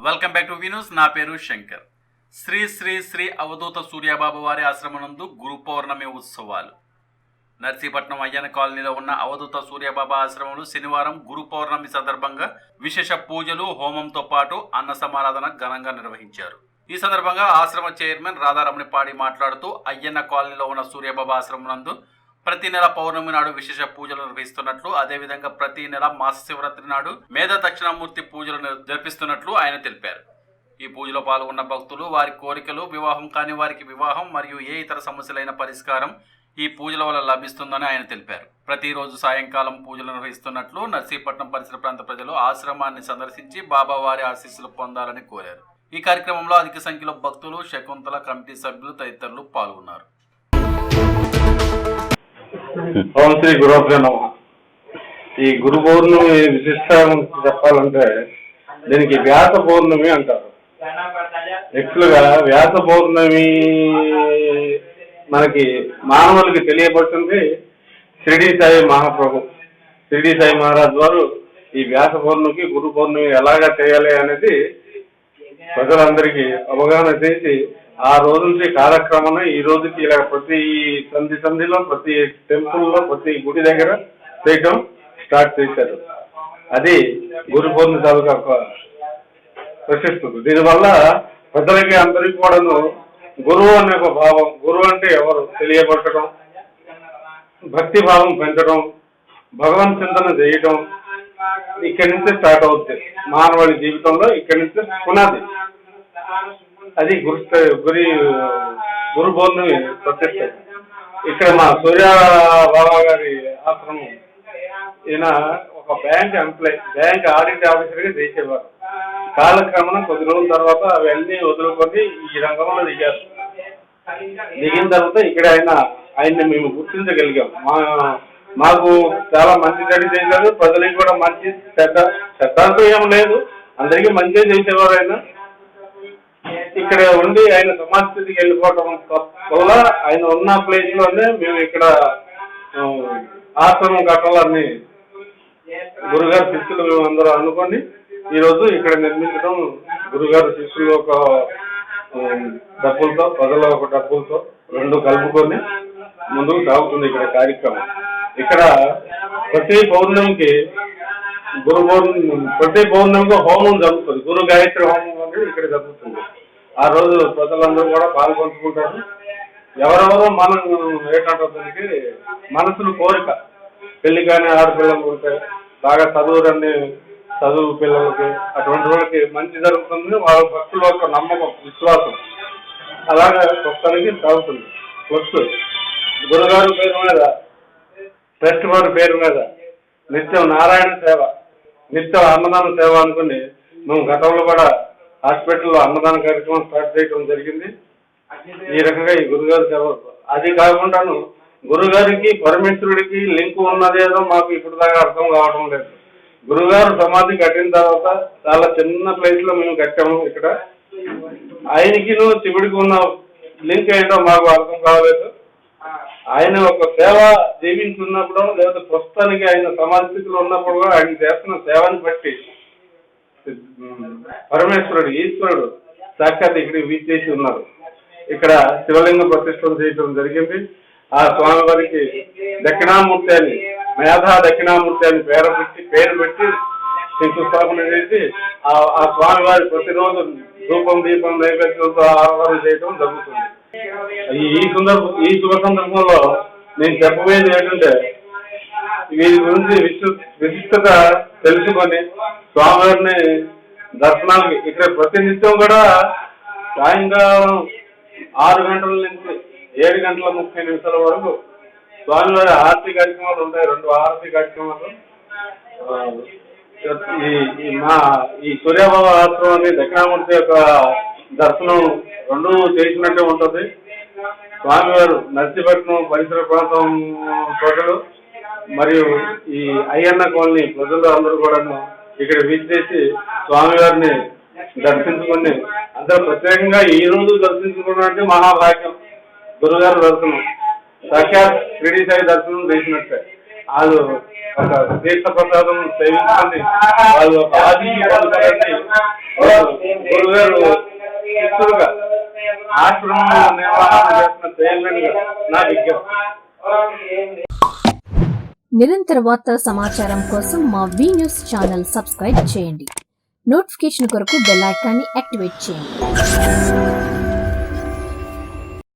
Welcome back to వినూస్. నా పేరు శంకర్. శ్రీ శ్రీ శ్రీ అవధూత సూర్యబాబు వారి ఆశ్రమనందు గురు పౌర్ణమి ఉత్సవాలు. నర్సీపట్నం అయ్యన్న కాలనీలో ఉన్న అవధూత సూర్యబాబా ఆశ్రమంలో శనివారం గురు పౌర్ణమి సందర్భంగా విశేష పూజలు, హోమంతో పాటు అన్న సమారాధన ఘనంగా నిర్వహించారు. ఈ సందర్భంగా ఆశ్రమ చైర్మన్ రాధారమణిపాడి మాట్లాడుతూ అయ్యన్న కాలనీలో ఉన్న సూర్యబాబా ఆశ్రమం నందు ప్రతి నెల పౌర్ణమి నాడు విశేష పూజలు నిర్వహిస్తున్నట్లు, అదేవిధంగా ప్రతి నెల మాస శివరాత్రి నాడు మేధ దక్షిణామూర్తి పూజలు జరిపిస్తున్నట్లు ఆయన తెలిపారు. ఈ పూజలో పాల్గొన్న భక్తులు వారి కోరికలు, వివాహం కాని వారికి వివాహం మరియు ఏ ఇతర సమస్యలైన పరిష్కారం ఈ పూజల వల్ల లభిస్తుందని ఆయన తెలిపారు. ప్రతిరోజు సాయంకాలం పూజలు నిర్వహిస్తున్నట్లు నర్సీపట్నం పరిసర ప్రాంత ప్రజలు ఆశ్రమాన్ని సందర్శించి బాబా వారి ఆశీస్సులు పొందాలని కోరారు. ఈ కార్యక్రమంలో అధిక సంఖ్యలో భక్తులు, శకుంతల కమిటీ సభ్యులు తదితరులు పాల్గొన్నారు. ఓం శ్రీ గురుభ్యో నమః. ఈ గురు పౌర్ణమి విశిష్టం చెప్పాలంటే దీనికి వ్యాస పౌర్ణమి అంటారు. యాక్చువల్గా వ్యాస పౌర్ణమి మనకి మానవులకి తెలియబడుతుంది షిరిడి సాయి మహాప్రభు, షిరిడి సాయి మహారాజ్ వారు ఈ వ్యాస పౌర్ణమికి గురు పౌర్ణమి ఎలాగా చేయాలి అనేది ప్రజలందరికీ అవగాహన చేసి ఆ రోజు నుంచి కాలక్రమణ ఈ రోజుకి ఇలా ప్రతి సంధిలో, ప్రతి టెంపుల్లో, ప్రతి గుడి దగ్గర చేయటం స్టార్ట్ చేశారు. అది గురు పౌర్ణమి తాలూకా ఒక ప్రశస్తు. దీనివల్ల ప్రజలకి అందరికీ కూడాను గురువు అనే ఒక భావం, గురువు అంటే ఎవరు తెలియబట్టడం, భక్తి భావం పెంచడం, భగవన్ చింతన చేయటం ఇక్కడి నుంచే స్టార్ట్ అవుతుంది. మానవాళి జీవితంలో ఇక్కడి నుంచే పునాది. అది గురు పౌర్ణమి ప్రత్యక్ష. ఇక్కడ మా సూర్య బాబా గారి ఆశ్రమం, ఈయన ఒక బ్యాంక్ ఎంప్లాయ్, బ్యాంక్ ఆడిట్ ఆఫీసర్గా చేసేవారు. కాలక్రమణ కొద్ది రోజుల తర్వాత అవన్నీ వదులుకొని ఈ రంగంలో దిగారు. దిగిన తర్వాత ఇక్కడ ఆయన్ని మేము గుర్తించగలిగాం. మాకు చాలా మంచి చెడు చేశారు. ప్రజలకి కూడా మంచి చెడ్డంటూ ఏం లేదు, అందరికీ మంచిగా చేసేవారు. ఇక్కడ ఉండి ఆయన సమాజ స్థితికి వెళ్ళిపోవడం వల్ల ఆయన ఉన్న ప్లేస్ లోనే మేము ఇక్కడ ఆశ్రమం కట్టాలని గురుగారు శిష్యులు మేము అందరూ అనుకోండి ఈరోజు ఇక్కడ నిర్మించడం. గురుగారు శిష్యులు ఒక డబ్బులతో, ప్రజల ఒక డబ్బులతో రెండు కలుపుకొని ముందుకు సాగుతుంది ఇక్కడ కార్యక్రమం. ఇక్కడ ప్రతి పౌర్ణమికి ప్రతి పౌర్ణమికి హోమం జరుగుతుంది. గురు గాయత్రి హోమం అనేది ఇక్కడ జరుగుతుంది. ఆ రోజు ప్రజలందరూ కూడా పాల్గొంటుకుంటారు. ఎవరెవరో మనం ఏంటంటే మనసులు కోరిక, పెళ్లి కానీ ఆడపిల్లలు ఉంటే బాగా చదువు పిల్లలకి అటువంటి వాళ్ళకి మంచి జరుగుతుంది. వాళ్ళ భక్తుల యొక్క నమ్మకం, విశ్వాసం అలాగే ప్రస్తుతానికి సాగుతుంది. ప్లస్ గురుగారు పేరు మీద, ట్రస్ట్ వారి పేరు మీద నిత్యం నారాయణ సేవ, నిత్యం అన్నదాన సేవ అనుకుని మేము గతంలో కూడా హాస్పిటల్లో అన్నదాన కార్యక్రమం స్టార్ట్ చేయడం జరిగింది. ఈ రకంగా ఈ గురుగారు సేవ. అది కాకుండాను గురుగారికి పరమేశ్వరుడికి లింక్ ఉన్నదేదో మాకు ఇప్పుడు దాకా అర్థం కావడం లేదు. గురుగారు సమాధి కట్టిన తర్వాత చాలా చిన్న ప్లేస్ లో మేము కట్టాము. ఇక్కడ ఆయనకి శివుడికి ఉన్న లింక్ ఏంటో మాకు అర్థం కావలేదు. ఆయన ఒక సేవ జీవించున్నప్పుడు, లేదా ప్రస్తుతానికి ఆయన సమాధి స్థితిలో ఉన్నప్పుడు ఆయన చేస్తున్న సేవని బట్టి పరమేశ్వరుడు, ఈశ్వరుడు సాక్షాత్ ఇక్కడ విచ్చేసి ఉన్నారు. ఇక్కడ శివలింగ ప్రతిష్టం చేయడం జరిగింది. ఆ స్వామివారికి దక్షిణామూర్తి అని, మేధా దక్షిణామూర్తి అని పేరు పెట్టి శంకుస్థాపన చేసి ఆ స్వామివారి ప్రతిరోజు ధూపం, దీపం, నైవేద్యంతో ఆరాధన చేయడం జరుగుతుంది. ఈ శుభ సందర్భంలో నేను చెప్పబోయేది ఏంటంటే వీరి గురించి విశిష్టత తెలుసుకొని స్వామివారిని దర్శనాలకి ఇక్కడ ప్రతినిత్యం కూడా సాయంకాలం 6 గంటల నుంచి 7 గంటల 30 నిమిషాల వరకు స్వామివారి ఆరతి కార్యక్రమాలు ఉంటాయి. 2 ఆరతి కార్యక్రమాలు. ఈ సూర్యబాబా ఆశ్రమాన్ని దక్షిణామూర్తి యొక్క దర్శనం రెండు చేసినట్టే ఉంటుంది. స్వామివారు నర్సీపట్నం పరిసర ప్రాంతం ప్రజలు మరియు ఈ అయ్యన్న కాలనీ ప్రజలు అందరూ కూడా ఇక్కడ విచ్చేసి స్వామివారిని దర్శించుకుని, అందరూ ప్రత్యేకంగా ఈ రోజు దర్శించుకున్నట్టే మహాభాగ్యం. గురుగారు దర్శనం సాక్షాత్ షిరిడి సాయి దర్శనం చేసినట్టే. వాళ్ళు ఒక తీర్థ ప్రసాదం సేవించుకొని వాళ్ళు ఒక ఆదిత్య గురుగారు శిష్యులుగా ఆశ్రమంలో నిర్వహణ చేస్తున్న చైర్మన్గా నా విజ్ఞప్తి. నిరంతర వార్తల సమాచారం కోసం మా వి న్యూస్ ఛానల్ సబ్స్క్రైబ్ చేయండి. నోటిఫికేషన్ కొరకు బెల్ ఐకాన్ని యాక్టివేట్ చేయండి.